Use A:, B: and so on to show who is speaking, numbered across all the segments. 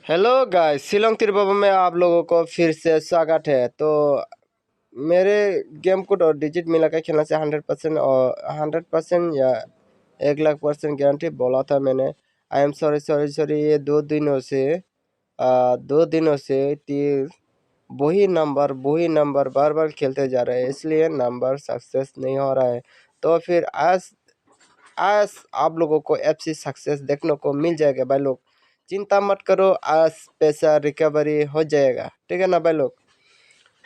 A: Hello guys, Shillong Tirupati में आप लोगों को फिर से स्वागत है। तो मेरे गेम कोड और डिजिट मिलाकर खेलने से 100% और 100% या 1,00,000% गारंटी बोला था मैंने। आई एम सॉरी ये 2 दिनों से वही नंबर बार बार खेलते जा रहे हैं, इसलिए नंबर सक्सेस नहीं हो रहा है। तो फिर आज आप लोगों को एफसी सक्सेस देखने को मिल जाएगा भाई लोग। चिंता मत करो, आज पैसा रिकवरी हो जाएगा, ठीक है ना भाई लोग।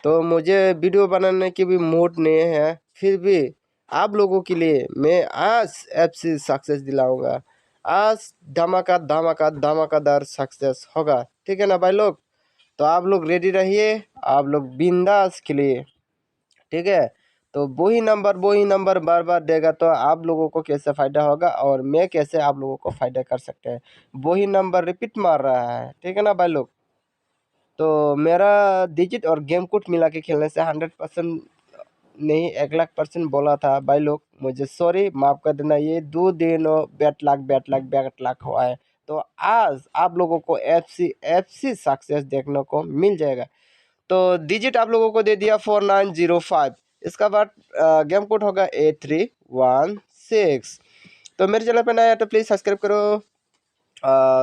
A: तो मुझे वीडियो बनाने की भी मूड नहीं है, फिर भी आप लोगों के लिए मैं आज एफसी सक्सेस दिलाऊंगा। आज धमाकादार सक्सेस होगा, ठीक है ना भाई लोग। तो आप लोग रेडी रहिए, आप लोग बिंदास खेलिए, ठीक है। तो वही नंबर बार बार देगा तो आप लोगों को कैसे फ़ायदा होगा और मैं कैसे आप लोगों को फ़ायदा कर सकते हैं। वही नंबर रिपीट मार रहा है, ठीक है ना भाई लोग। तो मेरा डिजिट और गेम कोड मिला के खेलने से 100% नहीं 1,00,000% बोला था भाई लोग। मुझे सॉरी, माफ़ कर देना। ये 2 दिनों बैट लक हुआ है। तो आज आप लोगों को एफसी सक्सेस देखने को मिल जाएगा। तो डिजिट आप लोगों को दे दिया 4905। इसका बाद गेम कोड होगा 8316। तो मेरे चैनल पर नया है तो प्लीज़ सब्सक्राइब करो।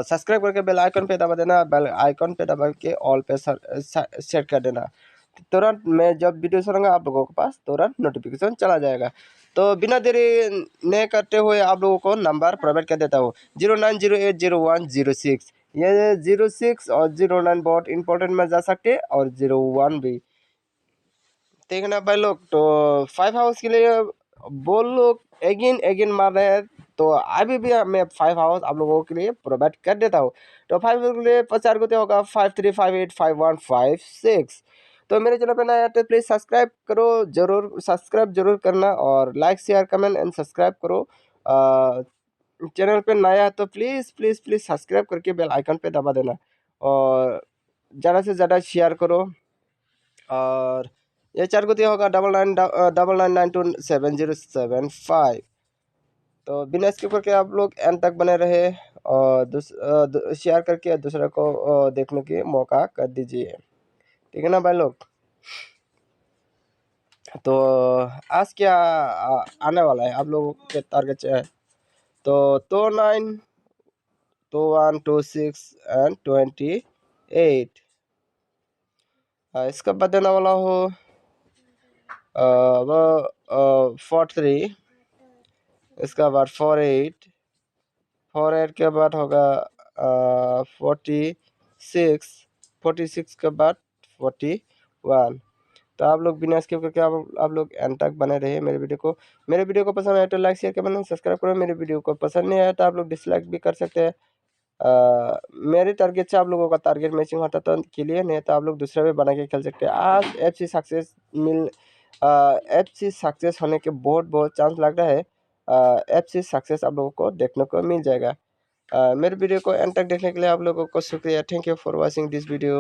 A: सब्सक्राइब करके बेल आइकन पे दबा देना, बेल आइकन पे दबा के ऑल पे सेट कर देना। तुरंत मैं जब वीडियो छोड़ूंगा आप लोगों के पास तुरंत नोटिफिकेशन चला जाएगा। तो बिना देरी नहीं करते हुए आप लोगों को नंबर प्रोवाइड कर देता हूँ 09080106। ये 06 और 09 बहुत इंपॉर्टेंट में जा सकते और 01 भी, ठीक है ना भाई लोग। तो 5 हाउस के लिए बोल लोग एगिन मार रहे हैं, तो अभी भी मैं 5 हाउस आप लोगों के लिए प्रोवाइड कर देता हूँ। तो 5 के लिए 50 को होगा 53585156। तो मेरे चैनल पे नया है तो प्लीज़ सब्सक्राइब करो, सब्सक्राइब जरूर करना और like share comment and subscribe करो। चैनल पे नया है तो प्लीज़ सब्सक्राइब करके बेल आइकन पे दबा देना और ज़्यादा से ज़्यादा शेयर करो। और ये 4 को दिया होगा 9999927075। तो बिना स्किप करके आप लोग एंड तक बने रहे और शेयर करके दूसरे को देखने की मौका कर दीजिए, ठीक है ना भाई लोग। तो आज क्या आने वाला है आप लोगों के टारगेट है। तो 9 1 2 6 एंड 28। इसका बाद देने वाला हो वो 43। इसका बाद 48 के बाद होगा 46 के बाद 41। तो आप लोग बिना स्किप करके आप लोग एंड तक बने रहिए। मेरे वीडियो को पसंद आए तो लाइक शेयर कमेंट सब्सक्राइब करो। मेरे वीडियो को पसंद नहीं आया तो आप लोग डिसलाइक भी कर सकते हैं। मेरे टारगेट से आप लोगों का टारगेट मैचिंग होता तो क्लियर नहीं तो आप लोग दूसरा भी बना के खेल सकते हैं। आज एफसी सक्सेस होने के बहुत चांस लग रहा है। एफसी सक्सेस आप लोगों को देखने को मिल जाएगा। मेरे वीडियो को एंड तक देखने के लिए आप लोगों को शुक्रिया। Thank you for watching this video.